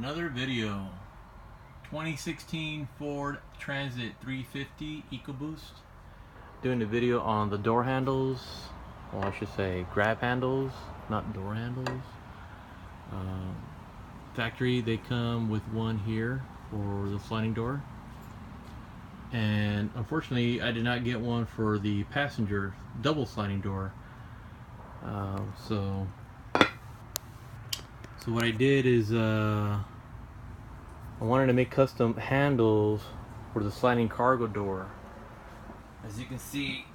Another video. 2016 Ford Transit 350 EcoBoost. Doing a video on the door handles, or I should say grab handles, not door handles. Factory, they come with one here for the sliding door, and unfortunately I did not get one for the passenger double sliding door. So what I did is I wanted to make custom handles for the sliding cargo door. As you can see,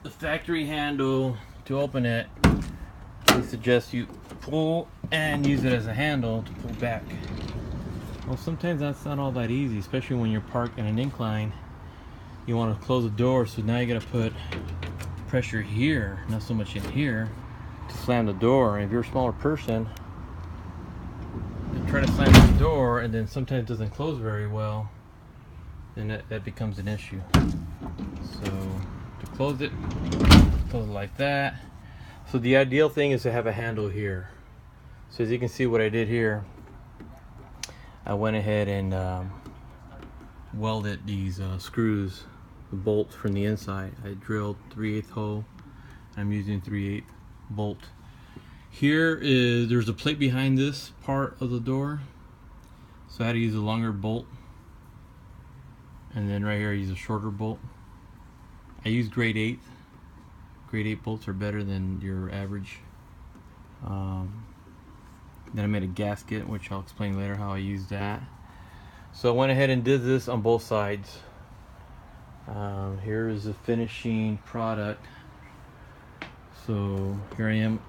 the factory handle, to open it, they suggest you pull and use it as a handle to pull back. Well, sometimes that's not all that easy, especially when you're parked in an incline. You want to close the door, so now you got to put pressure here, not so much in here, to slam the door. And if you're a smaller person, you try to slam the door and then sometimes it doesn't close very well, then that becomes an issue. So to close it like that. So the ideal thing is to have a handle here. So as you can see, what I did here, I went ahead and welded these screws, the bolts from the inside. I drilled 3/8 hole. I'm using 3/8 bolt. There's a plate behind this part of the door, so I had to use a longer bolt, and then right here I use a shorter bolt. I use grade 8. Grade 8 bolts are better than your average. Then I made a gasket, which I'll explain later how I used that. So I went ahead and did this on both sides. Here is the finishing product. So here I am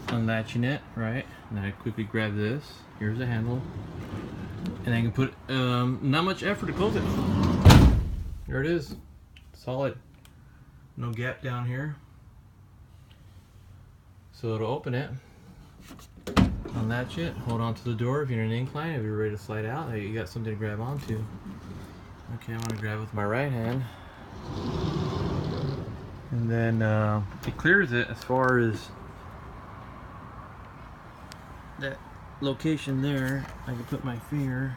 unlatching it, right? And then I quickly grab this. Here's the handle, and I can put not much effort to close it. There it is, solid, no gap down here. So to open it, unlatch it, hold on to the door if you're in an incline. If you're ready to slide out, you got something to grab onto. Okay, I'm gonna grab it with my right hand, and then it clears it as far as that location there. I can put my finger.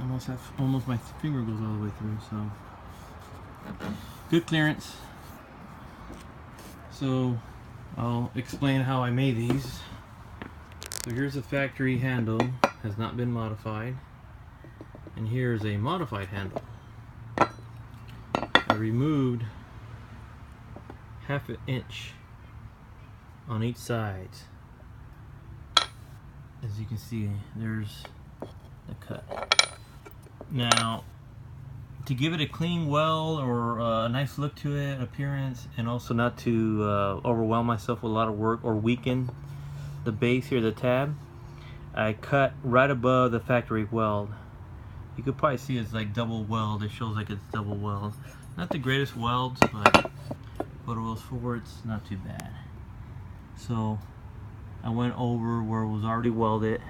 Almost my finger goes all the way through. So good clearance. So I'll explain how I made these. So here's a factory handle, has not been modified, and here's a modified handle. I removed 1/2 inch on each side. As you can see, there's the cut. Now, to give it a clean weld or a nice look to it, appearance, and also not to overwhelm myself with a lot of work or weaken the base here, the tab, I cut right above the factory weld. You could probably see it's like double weld. It shows like it's double weld. Not the greatest welds, but photos forwards, not too bad. So I went over where it was already welded,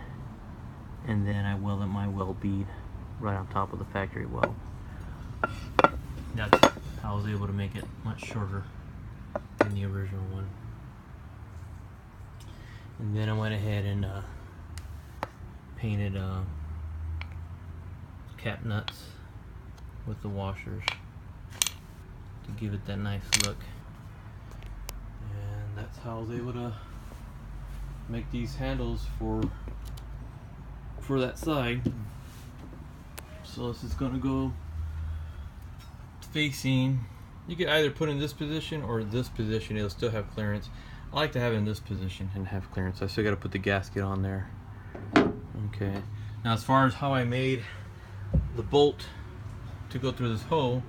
and then I welded my weld bead right on top of the factory weld. That's how I was able to make it much shorter than the original one. And then I went ahead and painted cap nuts with the washers to give it that nice look. And that's how I was able to make these handles for that side. So this is going to go facing, you could either put in this position or this position, it'll still have clearance. I like to have it in this position and have clearance. I still got to put the gasket on there. Okay, now as far as how I made the bolt to go through this hole,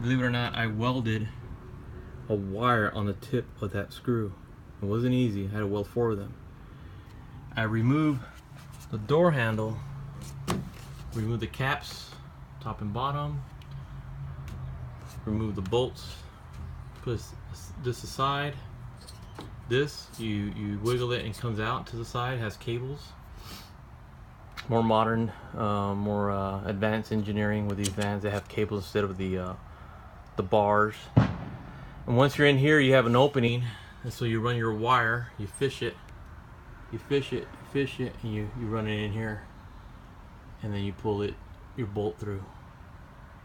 believe it or not, I welded a wire on the tip of that screw. It wasn't easy. I had to weld 4 of them. I removed the door handle, remove the caps, top and bottom, remove the bolts, put this aside. This, you wiggle it and it comes out to the side, it has cables. More modern, more advanced engineering with these vans. They have cables instead of the bars. And once you're in here, you have an opening, and so you run your wire, you fish it, fish it, and you run it in here, and then you pull it, your bolt through.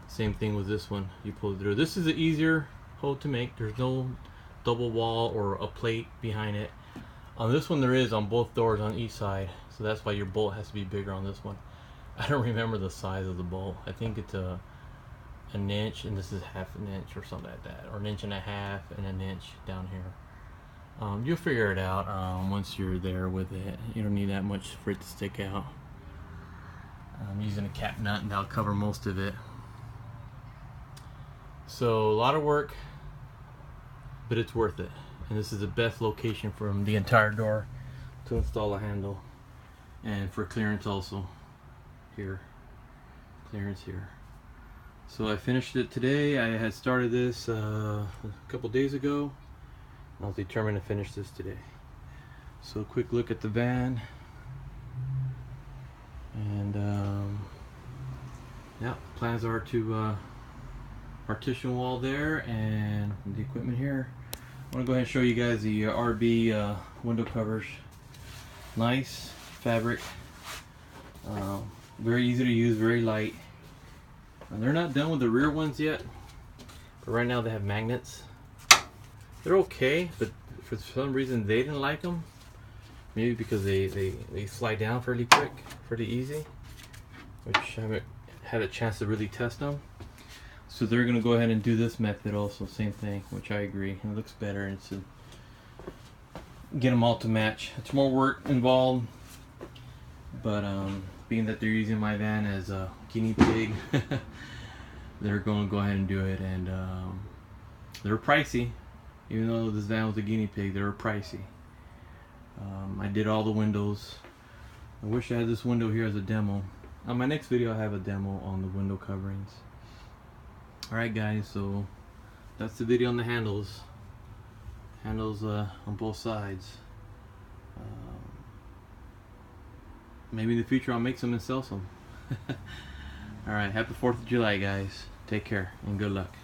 Same thing with this one, you pull it through. This is an easier hole to make. There's no double wall or a plate behind it. On this one there is, on both doors on each side, so that's why your bolt has to be bigger on this one. I don't remember the size of the bolt. I think it's an inch, and this is half an inch or something like that, or an inch and a half and an inch down here. You'll figure it out once you're there with it. You don't need that much for it to stick out. I'm using a cap nut, and that'll cover most of it. So a lot of work, but it's worth it. And this is the best location from the entire door to install a handle, and for clearance also. Here, clearance here. So I finished it today. I had started this a couple days ago. I was determined to finish this today. So a quick look at the van, and yeah, plans are to partition wall there, and the equipment here. I want to go ahead and show you guys the RB window covers. Nice fabric, very easy to use, very light. And they're not done with the rear ones yet, but right now they have magnets. They're okay, but for some reason they didn't like them. Maybe because they slide down fairly quick, pretty easy, which I haven't had a chance to really test them. So they're gonna go ahead and do this method also, same thing, which I agree. It looks better, and it's to get them all to match. It's more work involved, but being that they're using my van as a guinea pig, they're going to go ahead and do it. And they're pricey. Even though this van was a guinea pig, they were pricey. I did all the windows. I wish I had this window here as a demo. On my next video I have a demo on the window coverings. Alright guys, so that's the video on the handles. Handles on both sides. Maybe in the future I'll make some and sell some. Alright, happy 4th of July guys. Take care and good luck.